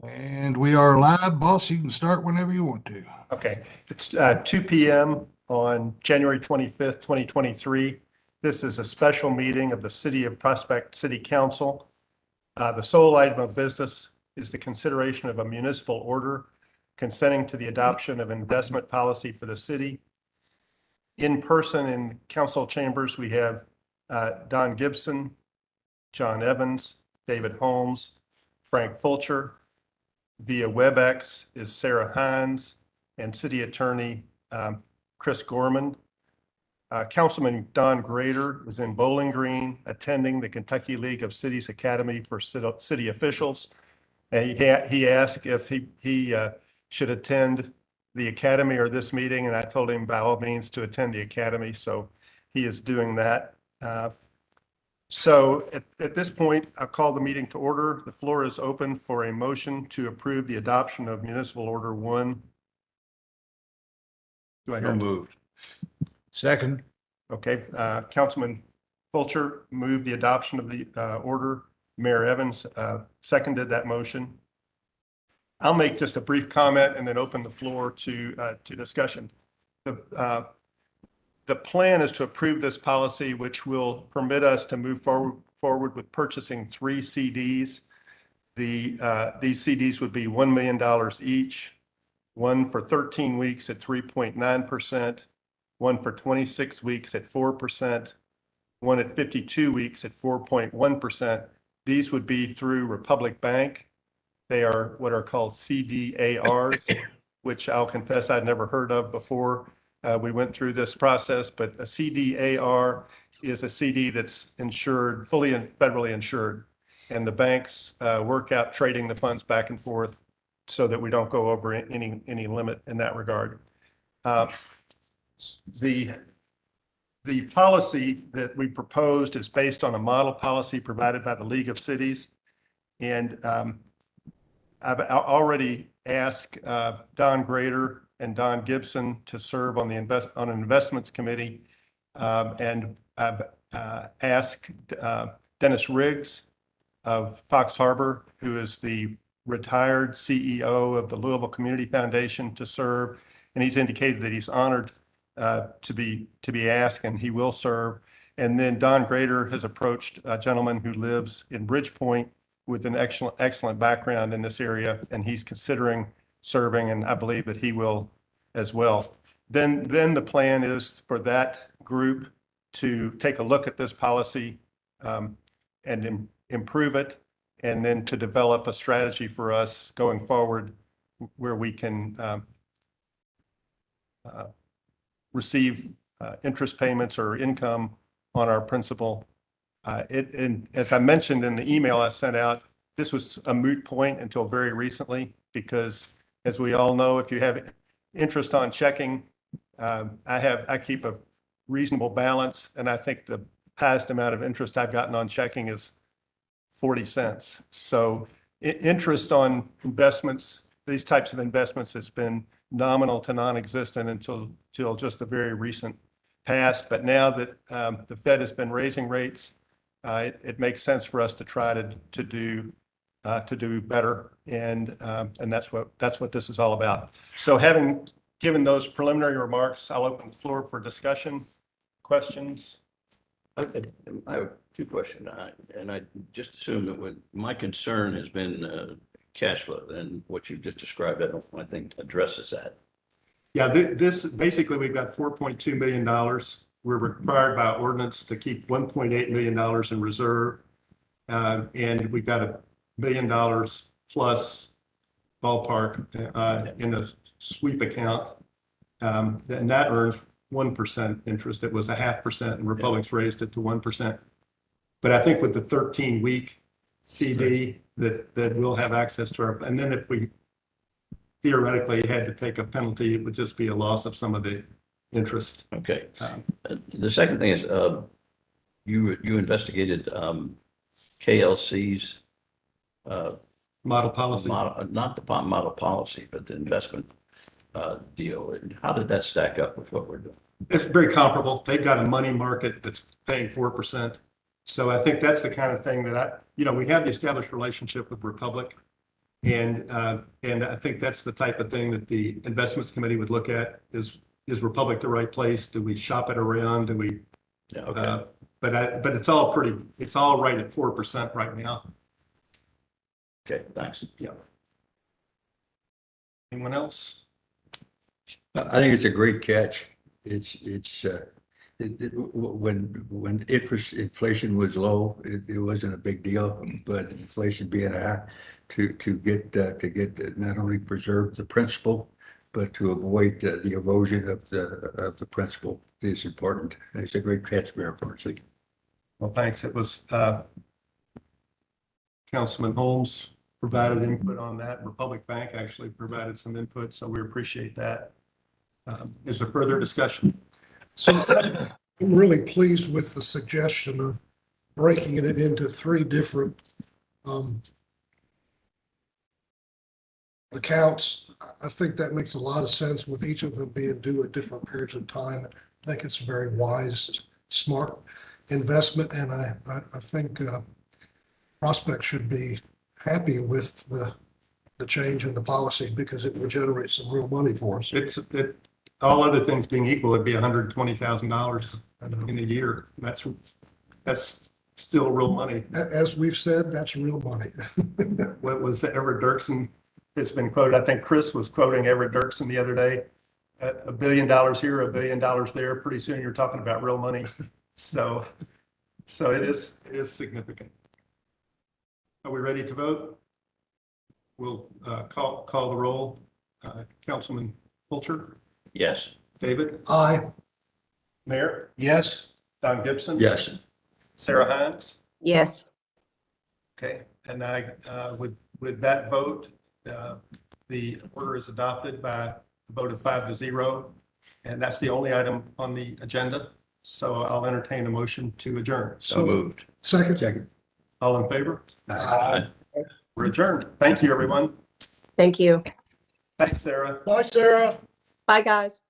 And we are live, boss. You can start whenever you want to. Okay, it's 2 p.m. on January 25th, 2023. This is a special meeting of the City of Prospect City Council. The sole item of business is the consideration of a municipal order consenting to the adoption of investment policy for the city. In person in council chambers, we have Don Gibson, John Evans, David Holmes, Frank Fulcher. Via WebEx is Sarah Hines and City Attorney Chris Gorman. Councilman Don Grader was in Bowling Green attending the Kentucky League of Cities Academy for city officials. And he asked if he should attend the academy or this meeting, and I told him by all means to attend the academy, so he is doing that. So at this point, I'll call the meeting to order. The floor is open for a motion to approve the adoption of Municipal Order 1. Do I hear? Moved. Second. Okay, Councilman Fulcher moved the adoption of the order. Mayor Evans seconded that motion. I'll make just a brief comment and then open the floor to discussion. The plan is to approve this policy, which will permit us to move forward with purchasing 3 CDs. These CDs would be $1 million each, one for 13 weeks at 3.9%, one for 26 weeks at 4%, one at 52 weeks at 4.1%. These would be through Republic Bank. They are what are called CDARs, which I'll confess I'd never heard of before. We went through this process, but a CDAR is a CD that's insured, fully and federally insured. And the banks work out trading the funds back and forth so that we don't go over any limit in that regard. The policy that we proposed is based on a model policy provided by the League of Cities. And I've already asked Don Grader and Don Gibson to serve on the investments committee. And I've asked Dennis Riggs of Fox Harbor, who is the retired CEO of the Louisville Community Foundation, to serve. And he's indicated that he's honored to be asked, and he will serve. And then Don Grader has approached a gentleman who lives in Bridgepoint with an excellent background in this area, and he's considering serving, and I believe that he will as well. Then the plan is for that group to take a look at this policy and improve it, and then to develop a strategy for us going forward where we can receive interest payments or income on our principal. And as I mentioned in the email I sent out, this was a moot point until very recently, because as we all know, if you have interest on checking, I keep a reasonable balance, and I think the highest amount of interest I've gotten on checking is 40 cents. So interest on investments, these types of investments, has been nominal to non-existent until just the very recent past. But now that the Fed has been raising rates, it makes sense for us to try to do better, and that's what this is all about. So having given those preliminary remarks, I'll open the floor for discussion, questions. I have 2 questions, and I just assume that my concern has been cash flow, and what you just described, I think addresses that. Yeah, this basically, we've got $4.2 million. We're required by ordinance to keep $1.8 million in reserve, and we've got $1 million plus ballpark in a sweep account, and that earns 1% interest. It was 0.5%, and Republic's raised it to 1%. But I think with the 13-week CD that we'll have access to our, and then if we theoretically had to take a penalty, it would just be a loss of some of the interest. Okay. The second thing is you investigated KLC's model policy. Not the model policy, but the investment deal. How did that stack up with what we're doing? It's very comparable. They've got a money market that's paying 4%, So I think that's the kind of thing that we have the established relationship with Republic. And I think that's the type of thing that the investments committee would look at is Republic the right place? Do we shop it around? Do we? Yeah, okay. But it's all right at 4% right now. Okay, thanks. Yeah. Anyone else? I think it's a great catch. When inflation was low, it wasn't a big deal, but inflation being high, to get not only preserve the principal, but to avoid the erosion of the principal is important. It's a great catch, Mayor Parsley. Well, thanks. It was Councilman Holmes provided input on that. Republic Bank actually provided some input, so we appreciate that. Is there further discussion? So I'm really pleased with the suggestion of breaking it into 3 different accounts. I think that makes a lot of sense with each of them being due at different periods of time. I think it's a very wise, smart investment, and I think Prospect should be happy with the change in the policy because it will generate some real money for us. All other things being equal, it'd be $120,000 in a year. That's still real money. As we've said, that's real money. What was Everett Dirksen has been quoted? I think Chris was quoting Everett Dirksen the other day. $1 billion here, $1 billion there. Pretty soon you're talking about real money. So it is significant. Are we ready to vote? We'll call the roll. Councilman Fulcher, Yes. David, Aye. Mayor, Yes. Don Gibson. Yes. Sarah Hines. Yes. Okay, and with that vote, the order is adopted by a vote of 5-0, and that's the only item on the agenda. So I'll entertain a motion to adjourn. so moved. Second. All in favor? Aye. We're adjourned. Thank you, everyone. Thank you. Thanks, Sarah. Bye, Sarah. Bye, guys.